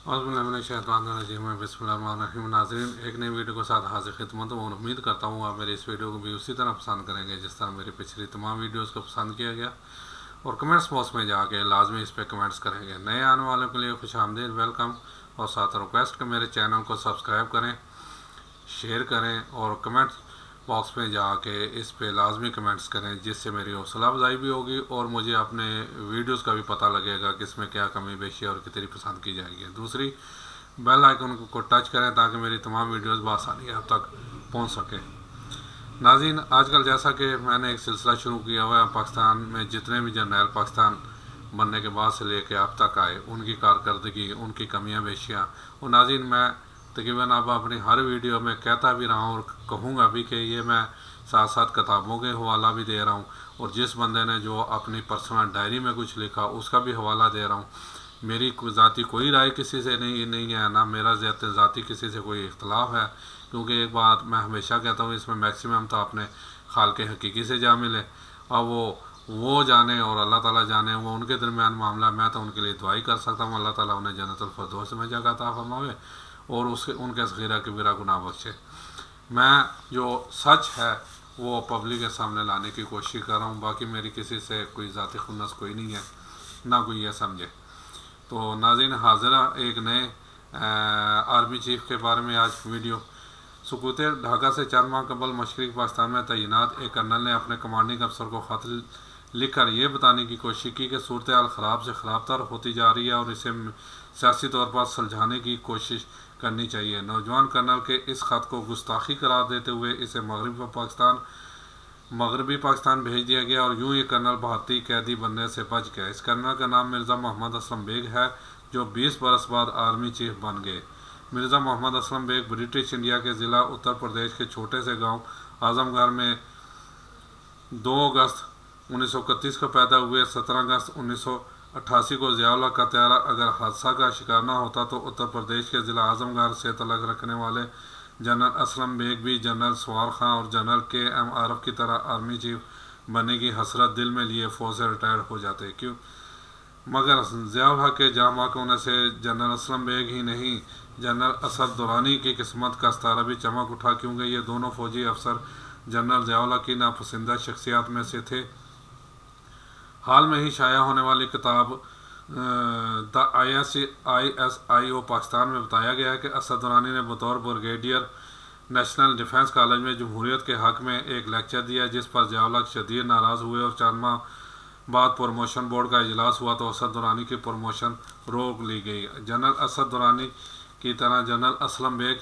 बिस्मिल्लाहिर्रहमानिर्रहीम। नाज़रीन, एक नई वीडियो के साथ हाजिर खिदमत हूँ और उम्मीद करता हूँ आप मेरी इस वीडियो को भी उसी तरह पसंद करेंगे जिस तरह मेरी पिछली तमाम वीडियोस को पसंद किया गया, और कमेंट्स बॉक्स में जाके लाजमी इस पर कमेंट्स करेंगे। नए आने वालों के लिए खुश आमदीद, वेलकम, और साथ रिक्वेस्ट कि मेरे चैनल को सब्सक्राइब करें, शेयर करें और कमेंट्स बॉक्स में जाके इस पे लाजमी कमेंट्स करें, जिससे मेरी हौसला अफजाई भी होगी और मुझे अपने वीडियोस का भी पता लगेगा कि इसमें क्या कमी बेशी और कितनी पसंद की जाएगी। दूसरी, बेल आइकन को टच करें ताकि मेरी तमाम वीडियोस बआसानी आप तक पहुंच सके। नाज़रीन, आजकल जैसा कि मैंने एक सिलसिला शुरू किया हुआ है, पाकिस्तान में जितने भी जर्नैल पाकिस्तान बनने के बाद से लेके अब तक आए, उनकी कारकर्दगी, उनकी कमियाँ बेशियाँ, और नाज़रीन मैं तकरीबन अब अपनी हर वीडियो में कहता भी रहा हूँ और कहूँगा भी कि ये मैं साथ साथ किताबों के हवाला भी दे रहा हूँ, और जिस बंदे ने जो अपनी पर्सनल डायरी में कुछ लिखा उसका भी हवाला दे रहा हूँ। मेरी ज़ाती कोई राय किसी से नहीं है, ना मेरा ज़ाती किसी से कोई इख्तलाफ है, क्योंकि एक बात मैं हमेशा कहता हूँ, इसमें मैक्सिमम तो अपने खाल के हकीकी से जा मिले, और वो जाने और अल्लाह ताला जाने, वो उनके दरमियान मामला। मैं तो उनके लिए दुआई कर सकता हूँ, अल्लाह ताला उन्हें जन्नतुल फिरदौस में जगह अता फरमावे और उसके उनके सगीरा कबीरा गुनाह बख्शे। मैं जो सच है वो पब्लिक के सामने लाने की कोशिश कर रहा हूँ, बाकी मेरी किसी से कोई ज़ाती खुन्नस कोई नहीं है, ना कोई ये समझे। तो नाज़रीन, हाज़िरा एक नए आर्मी चीफ के बारे में आज वीडियो। सुकूत ढाका से 4 माह कबल मशरक़ी पाकिस्तान में तैनात एक कर्नल ने अपने कमांडिंग अफसर को ख़त लिखकर ये बताने की कोशिश की कि सूरत हाल ख़राब से ख़राब तर होती जा रही है और इसे सियासी तौर पर सुलझाने की कोशिश करनी चाहिए। नौजवान कर्नल के इस ख़त को गुस्ताखी करार देते हुए इसे मगरबी पाकिस्तान भेज दिया गया, और यूं ही कर्नल भारतीय कैदी बनने से बच गया। इस कर्नल का नाम मिर्ज़ा मोहम्मद असलम बेग है, जो 20 बरस बाद आर्मी चीफ बन गए। मिर्ज़ा मोहम्मद असलम बेग ब्रिटिश इंडिया के ज़िला उत्तर प्रदेश के छोटे से गाँव आज़मगढ़ में 2 अगस्त 1931 को पैदा हुए। 17 अगस्त 1988 को ज़ियाउल का त्यारा अगर हादसा का शिकार न होता तो उत्तर प्रदेश के ज़िला आज़मगढ़ से तलक रखने वाले जनरल असलम बेग भी जनरल सवार खां और जनरल KM आरफ की तरह आर्मी चीफ बनने की हसरत दिल में लिए फ़ौज से रिटायर हो जाते। क्यों? मगर ज़ियाउल के जामाक होने से जनरल असलम बेग ही नहीं, जनरल असद दुरानी की किस्मत का सितारा भी चमक उठा, क्योंकि ये दोनों फौजी अफसर जनरल ज़ियाउल की नापसंदीदा शख्सियात में से थे। हाल में ही शाया होने वाली किताब द ISIO पाकिस्तान में बताया गया है कि असद दुरानी ने बतौर ब्रिगेडियर नेशनल डिफेंस कॉलेज में जमहूरियत के हक़ में एक लेक्चर दिया, जिस पर ज़ियाउल शदीद नाराज़ हुए और 4 माह बाद प्रमोशन बोर्ड का इजलास हुआ तो असद दुरानी की प्रमोशन रोक ली गई। जनरल असद दुरानी की तरह जनरल असलम बेग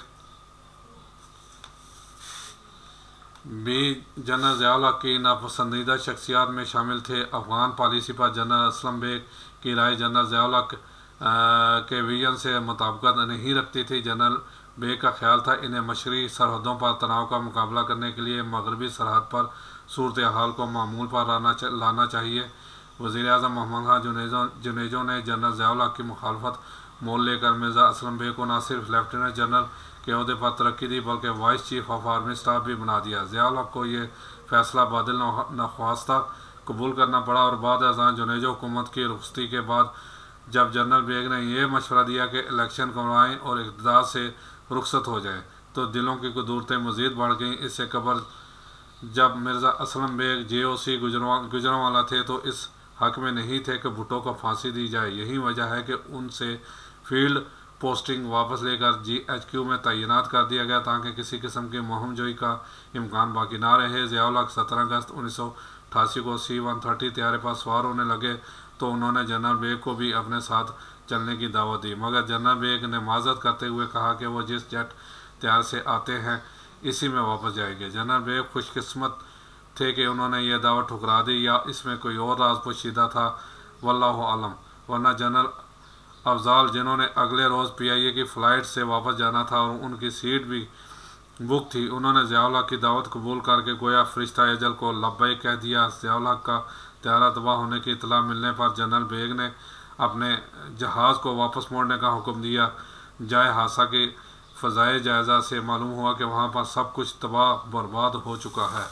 भी जनरल ज़ियाउल की नापसंदीदा शख्सियात में शामिल थे। अफगान पॉलिसी पर जनरल असलम बेग की राय जनरल ज़ियाउल के विजन से मुताबिकत नहीं रखती थी। जनरल बेग का ख्याल था इन्हें मशरक़ी सरहदों पर तनाव का मुकाबला करने के लिए मगरबी सरहद पर सूरत हाल को मामूल पर लाना चाहिए। वज़ीर आज़म मोहम्मद खान जुनेजो ने जनरल ज़ियाउल की मुखालफत मोल लेकर मिर्ज़ा असलम बेग को न सिर्फ लेफ्टिनेंट जनरल के अहदे पर तरक्की दी बल्कि vice chief of army staff भी बना दिया। ज़ियाउल को ये फैसला बादल नख्वास्ता कबूल करना पड़ा, और बाद अज़ां जुनेजो हुकूमत की रुखसती के बाद जब जनरल बेग ने यह मशवरा दिया कि इलेक्शन करवाएँ और इक़्तिदार से रुखसत हो जाए, तो दिलों की कुदूरतें मज़ीद बढ़ गईं। इससे कबल जब मिर्ज़ा असलम बेग JOC गुजरांवाला थे तो इस हक़ में नहीं थे कि भुट्टो को फांसी दी जाए। यही वजह है कि उनसे फील्ड पोस्टिंग वापस लेकर GHQ में तैनात कर दिया गया, ताकि किसी किस्म की मुहिमजोई का इम्कान बाकी ना रहे। ज़ियाउल 17 अगस्त 1988 को C-130 त्यारे पर सवार होने लगे तो उन्होंने जनरल बेग को भी अपने साथ चलने की दावत दी, मगर जनरल बेग ने माजरत करते हुए कहा कि वो जिस जेट त्यार से आते हैं इसी में वापस जाएंगे। जनरल बेग खुशकिस्मत थे कि उन्होंने यह दावत ठुकरा दी, या इसमें कोई और राज पोशीदा था, वल्लाहु आलम। वरना जनरल अफजाल, जिन्होंने अगले रोज़ PIA की फ़्लाइट से वापस जाना था और उनकी सीट भी बुक थी, उन्होंने ज़ियाउल की दावत कबूल करके गोया फरिश्ता अजल को लब्बैक कह दिया। ज़ियाउल का त्यारा तबाह होने की इतला मिलने पर जनरल बेग ने अपने जहाज़ को वापस मोड़ने का हुक्म दिया। जाए हादसा की फ़ज़ाए जायज़ा से मालूम हुआ कि वहाँ पर सब कुछ तबाह बर्बाद हो चुका है।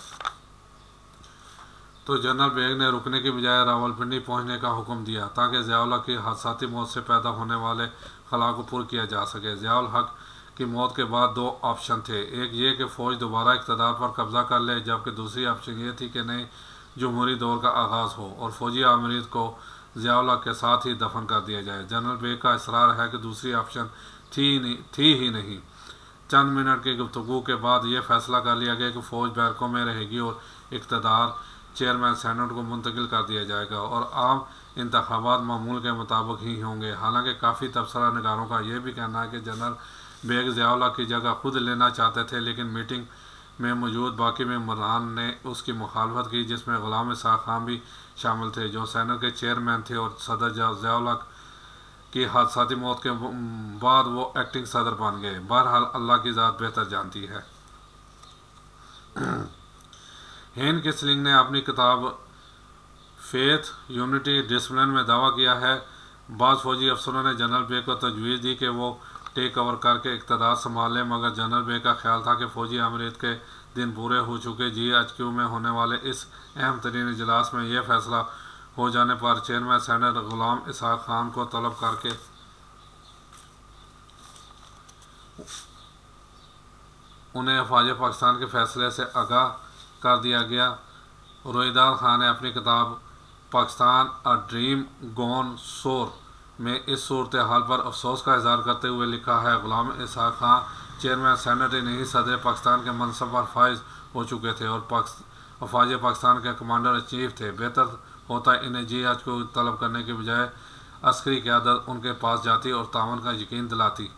तो जनरल बेग ने रुकने की बजाय रावलपिंडी पहुंचने का हुक्म दिया ताकि ज़िया-उल-हक की हादसाती मौत से पैदा होने वाले खला को पूरा किया जा सके। ज़िया-उल-हक की मौत के बाद दो ऑप्शन थे, एक ये कि फ़ौज दोबारा इक़्तिदार पर कब्ज़ा कर ले, जबकि दूसरी ऑप्शन ये थी कि नए जमहूरी दौर का आगाज़ हो और फ़ौजी आमिरीत को ज़िया-उल-हक के साथ ही दफन कर दिया जाए। जनरल बेग का इसरार है कि दूसरी ऑप्शन थी ही नहीं। चंद मिनट की गुफ्तगू के बाद ये फैसला कर लिया गया कि फ़ौज बैरकों में रहेगी और इक़्तिदार चेयरमैन सेनेट को मुंतकिल कर दिया जाएगा और आम इंतखाबात मामूल के मुताबिक ही होंगे। हालांकि काफ़ी तबसरा निगारों का यह भी कहना है कि जनरल बेग ज़िया-उल-हक की जगह खुद लेना चाहते थे, लेकिन मीटिंग में मौजूद बाकी मेंबरान ने उसकी मुखालफत की, जिसमें ग़ुलाम इसहाक़ खान भी शामिल थे जो सेनेट के चेयरमैन थे और सदर ज़िया-उल-हक की हादसाती मौत के बाद वो एक्टिंग सदर बन गए। बहरहाल अल्लाह की ज़ात बेहतर जानती है। हेन किसलिंग ने अपनी किताब फेथ यूनिटी डिसिप्लिन में दावा किया है बाज़ फ़ौजी अफसरों ने जनरल बेग को तजवीज़ दी कि वो टेक ओवर करके इक़्तिदार संभाल लें, मगर जनरल बेग का ख्याल था कि फ़ौजी आमिरीत के दिन पूरे हो चुके। GHQ में होने वाले इस अहम तरीन इजलास में यह फैसला हो जाने पर चेयरमैन सेनेट ग़ुलाम इसहाक़ खान को तलब करके उन्हें अफ़वाज पाकिस्तान के फ़ैसले से आगाह कर दिया गया। रोहिदार खान ने अपनी किताब पाकिस्तान अ ड्रीम गॉन सोर में इस सूरत हाल पर अफसोस का इज़हार करते हुए लिखा है, ग़ुलाम इसहाक़ खान चेयरमैन सेनेट ही नहीं सदर पाकिस्तान के मनसब पर फाइज हो चुके थे और अफ़वाज पाकिस्तान के कमांडर इन चीफ थे। बेहतर होता इन्हें GHQ को तलब करने के बजाय अस्करी क़यादत उनके पास जाती और तावन का यकीन दिलाती।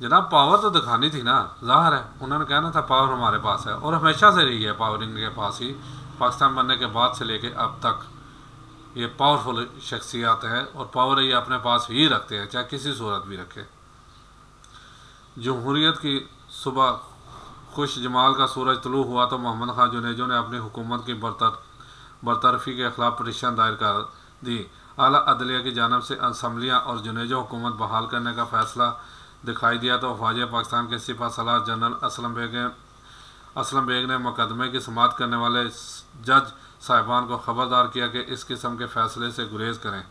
जनाब पावर तो दिखानी थी ना, ज़ाहिर है उन्होंने कहना था पावर हमारे पास है और हमेशा से रही है पावर इनके पास ही, पाकिस्तान बनने के बाद से लेके अब तक ये पावरफुल शख्सियात हैं और पावर ये अपने पास ही रखते हैं, चाहे किसी सूरत भी रखे। जमहूरियत की सुबह खुश जमाल का सूरज तुलू हुआ तो मोहम्मद खान जुनेजो ने अपनी हुकूमत की बरतरफी के खिलाफ पटिशन दायर कर दी। आला अदलिया की जानब से असम्बलियाँ और जुनेजो हुकूमत बहाल करने का फैसला दिखाई दिया तो अफ़वाज पाकिस्तान के सिपा सलार जनरल असलम बेग ने मुकदमे की समाअत करने वाले जज साहिबान को ख़बरदार किया कि इस किस्म के फ़ैसले से गुरेज करें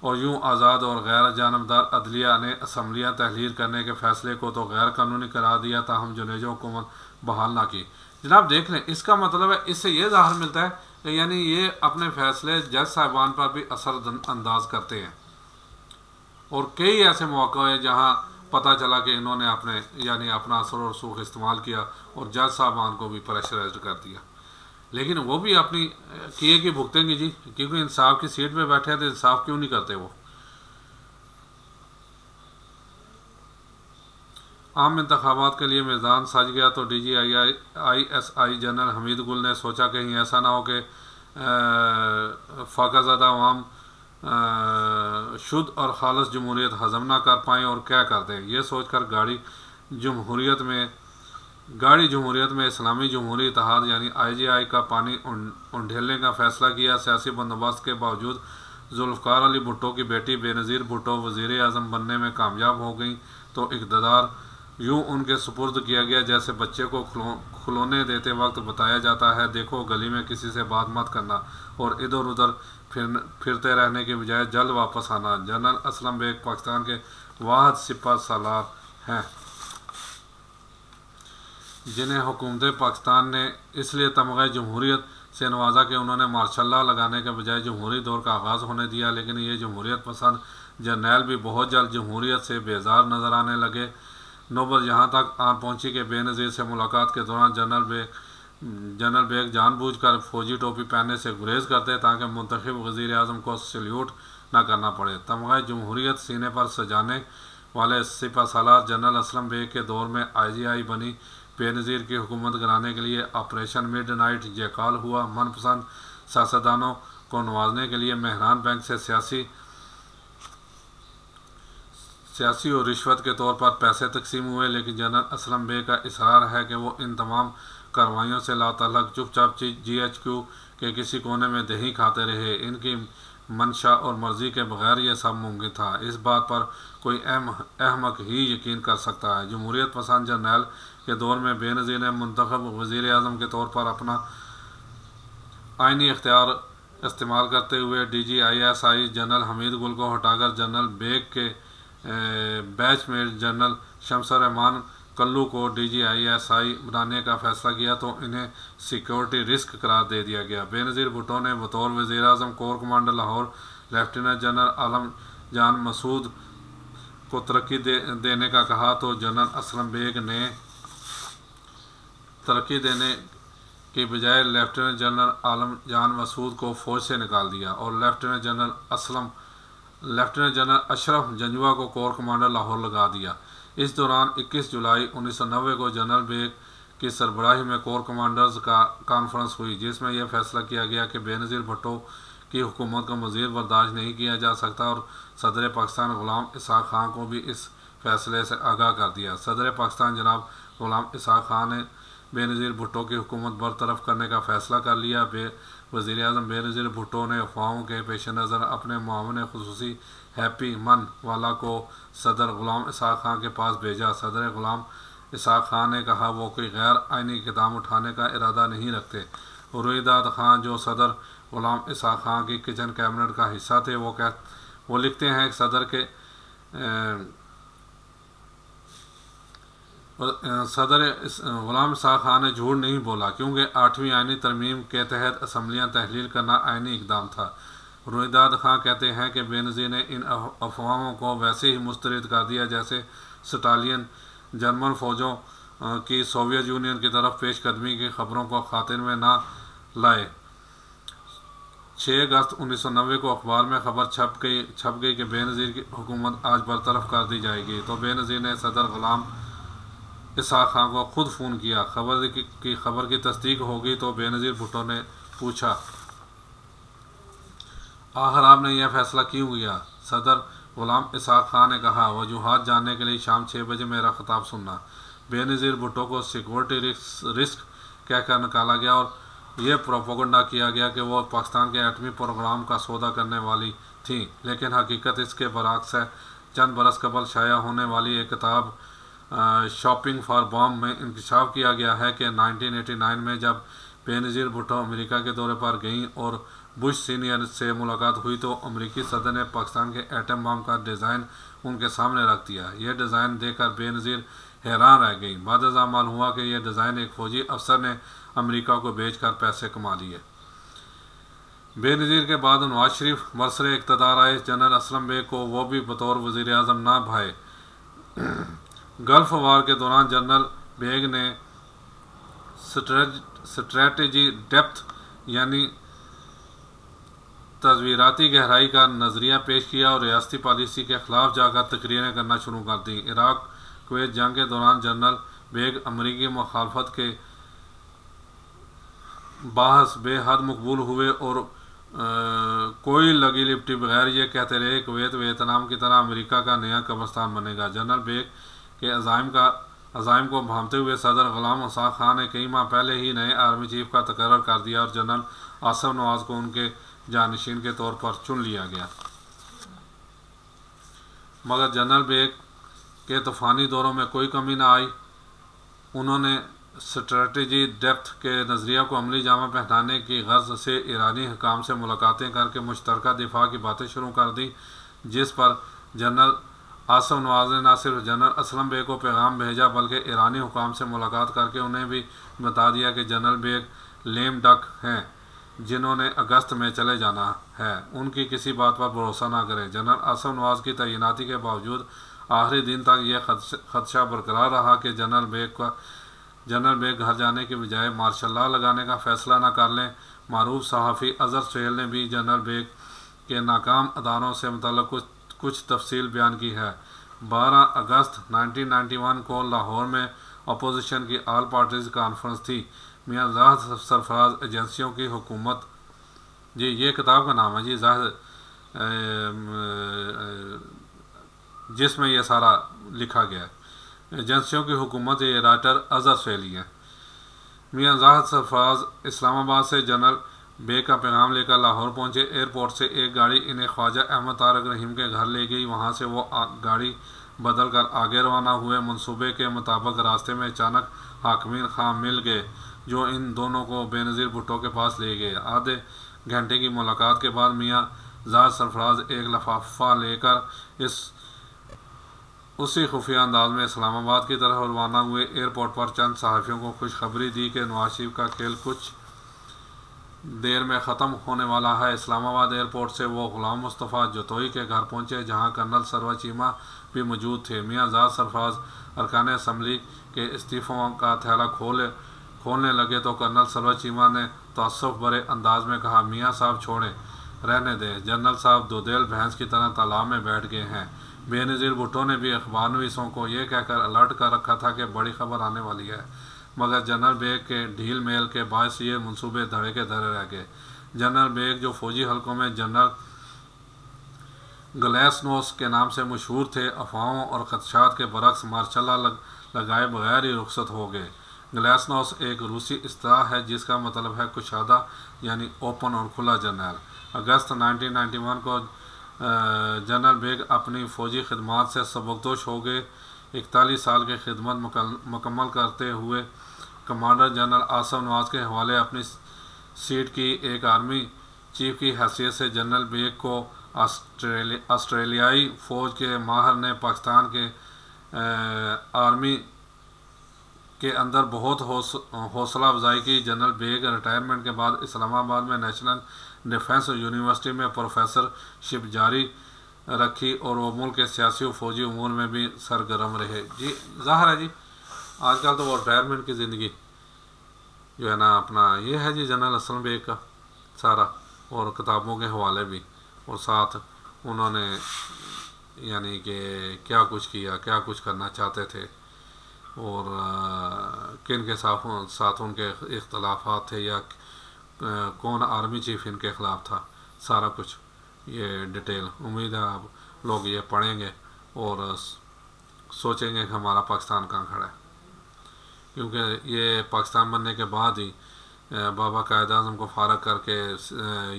और यूँ आज़ाद और गैर जानबदार अदलिया ने असम्बलियाँ तहलील करने के फ़ैसले को तो गैर कानूनी करार दिया, ताहम जुनेजो हुकूमत बहाल ना की। जनाब देख लें, इसका मतलब है इससे ये ज़ाहिर मिलता है कि यानी ये अपने फ़ैसले जज साहिबान पर भी असर अंदाज करते हैं और कई ऐसे मौक़े हैं जहाँ पता चला कि इन्होंने अपना असर और सूख इस्तेमाल किया और जज साहबान को भी प्रेशराइज्ड कर दिया, लेकिन वो भी अपनी किए की भुगतेंगे जी, क्योंकि इंसाफ की सीट पे बैठे हैं तो इंसाफ क्यों नहीं करते वो। आम इंतखाबात के लिए मैदान सज गया तो DGISI जनरल हमीद गुल ने सोचा कहीं ऐसा ना हो कि फाकाज़दा अवाम शुद्ध और खालस जमहूरियत हज़म ना कर पाएँ और क्या कर दें। ये सोचकर गाड़ी जमहूरियत में इस्लामी जमहूरी इत्तेहाद यानी IJI का पानी उंडेलने का फ़ैसला किया। सियासी बंदोबस्त के बावजूद जुल्फ़िकार अली भुट्टो की बेटी बेनज़ीर भुट्टो वज़ीर आज़म बनने में कामयाब हो गई तो इक़्तिदार यूँ उनके सुपुर्द किया गया जैसे बच्चे को खिलौने देते वक्त बताया जाता है, देखो गली में किसी से बात मत करना और इधर उधर फिरते रहने के बजाय जल्द वापस आना। जनरल असलम बेग पाकिस्तान के वाहिद सिपा सालार हैं जिन्हें हुकूमत पाकिस्तान ने इसलिए तमग़े जमहूरियत से नवाजा कि उन्होंने मार्शल लॉ लगाने के बजाय जमहूरी दौर का आगाज़ होने दिया। लेकिन ये जमहूरियत पसंद जर्नैल भी बहुत जल्द जमहूरियत से बेजार नज़र आने लगे। नौबत यहाँ तक आ पहुँची कि बेनज़ीर से मुलाकात के दौरान जनरल बेग जानबूझकर फ़ौजी टोपी पहनने से गुरेज करते ताकि मुंतखब वज़ीर आज़म को सल्यूट न करना पड़े। तमग़े जमहूरियत सीने पर सजाने वाले सिपा सालार जनरल असलम बेग के दौर में IJI बनी। बेनज़ीर की हुकूमत गिराने के लिए ऑपरेशन मिडनाइट जयकाल हुआ। मनपसंद सियासतदानों को नवाजने के लिए मेहरान बैंक से सियासी और रिश्वत के तौर पर पैसे तकसीम हुए, लेकिन जनरल असलम बेग का इसरार है कि वो इन तमाम कार्रवाइयों से लातल्लुक़ चुपचाप GHQ के किसी कोने में दही खाते रहे। इनकी मंशा और मर्ज़ी के बगैर ये सब मुमकिन था। इस बात पर कोई अहमक ही यकीन कर सकता है। जमहूरियत पसंद जर्नैल के दौर में बेनज़ीर ने मुंतखब वज़ीर आज़म के तौर पर आईनी इख्तियार इस्तेमाल करते हुए DGISI जनरल हमीद गुल को हटाकर जनरल बेग के बैचमेट जनरल शमसुर रहमान कल्लू को DGISI बनाने का फैसला किया तो इन्हें सिक्योरिटी रिस्क करार दे दिया गया। बेनज़ीर भुट्टो ने बतौर वज़ीर-ए-आज़म core commander Lahore lieutenant general Alam Jan Masood को तरक्की देने का कहा तो जनरल असलम बेग ने तरक्की देने के बजाय लेफ्टिनेंट जनरल आलम जान मसूद को फ़ौज से निकाल दिया और लेफ्टिनेंट जनरल अशरफ जंजुआ को कोर कमांडर लाहौर लगा दिया। इस दौरान 21 जुलाई 1990 को जनरल बेग की सरबराही में कोर कमांडर्स का कॉन्फ्रेंस हुई, जिसमें यह फैसला किया गया कि बेनज़ीर भुट्टो की हुकूमत को मज़ीद बर्दाश्त नहीं किया जा सकता और सदर पाकिस्तान ग़ुलाम इसहाक़ खान को भी इस फैसले से आगाह कर दिया। सदर पाकिस्तान जनाब ग़ुलाम इसहाक़ खान ने बेनज़ीर भुट्टो की हुकूमत बरतरफ करने का फ़ैसला कर लिया। वज़ीर-ए-आज़म बेनज़ीर भुट्टो ने अफवाहों के पेश नज़र अपने मुआविन खुसूसी हैप्पी मन वाला को सदर ग़ुलाम इसहाक़ खान के पास भेजा। सदर ग़ुलाम इसहाक़ खान ने कहा वो कोई गैर आइनी इक़दाम उठाने का इरादा नहीं रखते। रुईदाद खान जो सदर ग़ुलाम इसहाक़ खान की किचन कैबिनेट का हिस्सा थे वो लिखते हैं कि सदर ग़ुलाम इसहाक़ खान ने झूठ नहीं बोला क्योंकि 8वीं आइनी तरमीम के तहत असम्बलियाँ तहलील करना आइनी इक़दाम था। रुईदाद खान कहते हैं कि बेनज़ीर ने इन अफवाहों को वैसे ही मुस्तरद कर दिया जैसे स्टालियन जर्मन फ़ौजों की सोवियत यूनियन की तरफ पेशकदमी की खबरों को खातिर में ना लाए। 6 अगस्त 1990 को अखबार में खबर छप गई कि बेनज़ीर की हुकूमत आज बरतरफ कर दी जाएगी तो बेनज़ीर ने सदर ग़ुलाम इसहाक़ खान को खुद फ़ोन किया। खबर की तस्दीक होगी तो बेनज़ीर भुट्टो ने पूछा, आखिर आपने यह फ़ैसला क्यों किया? सदर ग़ुलाम इसहाक़ खान ने कहा, वजूहात जानने के लिए शाम 6 बजे मेरा ख़िताब सुनना। बेनज़ीर भुट्टो को सिक्योरिटी रिस्क कहकर निकाला गया और यह प्रोपेगेंडा किया गया कि वो पाकिस्तान के एटमी प्रोग्राम का सौदा करने वाली थी, लेकिन हकीकत इसके बरअक्स है। चंद बरस कबल शाया होने वाली एक किताब शॉपिंग फॉर बॉम्ब में इंकशाफ किया गया है कि 1989 में जब बेनज़ीर भुट्टो अमेरिका के दौरे पर गईं और बुश सीनियर से मुलाकात हुई तो अमेरिकी सदर ने पाकिस्तान के एटम बम का डिज़ाइन उनके सामने रख दिया। यह डिज़ाइन देखकर बेनज़ीर हैरान रह गई। बाद मालूम हुआ कि यह डिज़ाइन एक फ़ौजी अफसर ने अमेरिका को बेचकर पैसे कमा लिए। बेनज़ीर के बाद नवाज शरीफ बरसरे इक़्तिदार आए। जनरल असलम बेग को वो भी बतौर वज़ीर-ए-आज़म ना भाए। गल्फ़ वार के दौरान जनरल बेग ने स्ट्रेटजी डेप्थ यानी तस्वीराती गहराई का नज़रिया पेश किया और रियासती पॉलिसी के ख़िलाफ़ जाकर तकरीरें करना शुरू कर दी। इराक़ कुवैत जंग के दौरान जनरल बेग अमरीकी मुखालफत के बहस बेहद मकबूल हुए और कोई लगी लिपटी बगैर ये कहते रहे कुवैत वियतनाम की तरह अमेरिका का नया कब्रिस्तान बनेगा। जनरल बेग के अज़ाइम को भांपते हुए सदर ग़ुलाम इसहाक़ खान ने कई माह पहले ही नए आर्मी चीफ का तकर्रर कर दिया और जनरल आसिफ नवाज़ को उनके जानशीन के तौर पर चुन लिया गया। मगर जनरल बेग के तूफ़ानी दौरों में कोई कमी ना आई। उन्होंने स्ट्रेटजी डेप्थ के नज़रिया को अमली जामा पहनाने की गर्ज से ईरानी हुकाम से मुलाकातें करके मुश्तरका दिफा की बातें शुरू कर दी, जिस पर जनरल आसिफ नवाज़ ने न सिर्फ जनरल असलम बेग को पैगाम भेजा बल्कि ईरानी हुकाम से मुलाकात करके उन्हें भी बता दिया कि जनरल बेग लेम डक हैं जिन्होंने अगस्त में चले जाना है, उनकी किसी बात पर भरोसा ना करें। जनरल आसिफ नवाज़ की तैनाती के बावजूद आखिरी दिन तक यह खदशा बरकरार रहा कि जनरल बेग घर जाने के बजाय मार्शल लॉ लगाने का फ़ैसला न कर लें। मारूफ सहाफ़ी अज़हर सुहेल ने भी जनरल बेग के नाकाम अदारों से मुतल्लिक़ कुछ तफसील बयान की है। 12 अगस्त 1991 को लाहौर में अपोजिशन की ऑल पार्टीज़ कॉन्फ्रेंस थी। मियाँ ज़ाहिद सरफराज एजेंसियों की हुकूमत, जी ये किताब का नाम है जी ज़ाहिद, जिसमें यह सारा लिखा गया है। एजेंसियों की हुकूमत ये राइटर अज़हर सुहेली हैं। मियाँ ज़ाहिद सरफराज इस्लामाबाद से जनरल बेग का पैगाम लेकर लाहौर पहुँचे। एयरपोर्ट से एक गाड़ी इन्हें ख्वाजा अहमद तारक रहीम के घर ले गई। वहाँ से वो गाड़ी बदल कर आगे रवाना हुए। मंसूबे के मुताबिक रास्ते में अचानक हाकिमीन खां मिल गए जो इन दोनों को बेनज़ीर भुट्टो के पास ले गए। आधे घंटे की मुलाकात के बाद मियाँ ज़ाहिर सरफराज एक लफाफा लेकर उसी खुफिया अंदाज में इस्लामाबाद की तरफ रवाना हुए। एयरपोर्ट पर चंद सहाफ़ियों को खुशखबरी दी कि नवाज शरीफ का खेल कुछ देर में ख़त्म होने वाला है। इस्लामाबाद एयरपोर्ट से वो ग़ुलाम मुस्तफ़ा जतोई के घर पहुँचे, जहाँ कर्नल सरवर चीमा भी मौजूद थे। मियाँ ज़ाहिर सरफराज अरकान असम्बली के इस्तीफ़ों का थैला खोलने लगे तो कर्नल सरवर चीमा ने तअस्सुफ़ भरे अंदाज में कहा, मियाँ साहब छोड़ें, रहने दें, जनरल साहब दुधेल भैंस की तरह तालाब में बैठ गए हैं। बेनज़ीर भुट्टो ने भी अखबारनवीसों को ये कहकर अलर्ट कर रखा था कि बड़ी खबर आने वाली है, मगर जनरल बेग के ढील मेल के बायस ये मंसूबे धड़े के धड़े रह गए। जनरल बेग, जो फौजी हलकों में जनरल ग्लेसनोस के नाम से मशहूर थे, अफवाहों और खदशात के बरक्स मार्शल्ला लगाए बगैर ही रुखसत हो गए। ग्लेसनोस एक रूसी इस्तिलाह है जिसका मतलब है कुशादा, यानी ओपन और खुला जर्नल। अगस्त 1991 को जनरल बेग अपनी फ़ौजी खिदमत से सबकदोश हो गए। 41 साल की खिदमत मुकम्मल करते हुए कमांडर जनरल आसिफ नवाज के हवाले अपनी सीट की एक आर्मी चीफ की हैसियत से जनरल बेग को ऑस्ट्रेलियाई फ़ौज के माहर ने पाकिस्तान के आर्मी के अंदर बहुत हौसला अफजाई की। जनरल बेग रिटायरमेंट के बाद इस्लामाबाद में नेशनल डिफेंस यूनिवर्सिटी में प्रोफेसरशिप जारी रखी और वो मुल्क के सियासी और फौजी उमूर में भी सरगर्म रहे। जी ज़ाहिर है जी, आजकल तो वो रिटायरमेंट की ज़िंदगी जो है ना अपना ये है जी जनरल असलम बेग का सारा, और किताबों के हवाले भी, और साथ उन्होंने यानी कि क्या कुछ किया, क्या कुछ करना चाहते थे, और किन के साथ उनके इख्तलाफात थे, या कौन आर्मी चीफ इनके ख़िलाफ़ था, सारा कुछ ये डिटेल। उम्मीद है आप लोग ये पढ़ेंगे और सोचेंगे कि हमारा पाकिस्तान कहाँ खड़ा है, क्योंकि ये पाकिस्तान बनने के बाद ही बाबा कायद आज़म को फारग करके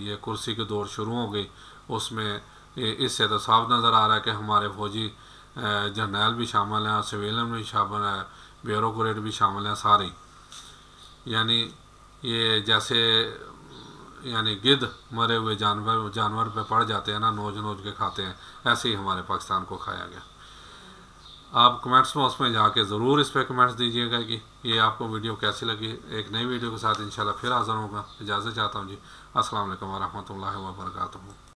ये कुर्सी की दौड़ शुरू हो गई। उसमें इससे तो साफ नज़र आ रहा है कि हमारे फौजी जर्नैल भी शामिल हैं, सिविलियन भी शामिल है, ब्यूरोक्रेट भी शामिल हैं सारी। यानी ये जैसे यानी गिद्ध मरे हुए जानवर पे पड़ जाते हैं ना, नोच के खाते हैं, ऐसे ही हमारे पाकिस्तान को खाया गया। आप कमेंट्स बॉक्स में जाके ज़रूर इस पर कमेंट्स दीजिएगा कि ये आपको वीडियो कैसी लगी। एक नई वीडियो के साथ इंशाल्लाह फिर हाज़िर होगा। इजाज़त चाहता हूँ जी। अस्सलाम वालेकुम व रहमतुल्लाहि व बरकातुहू।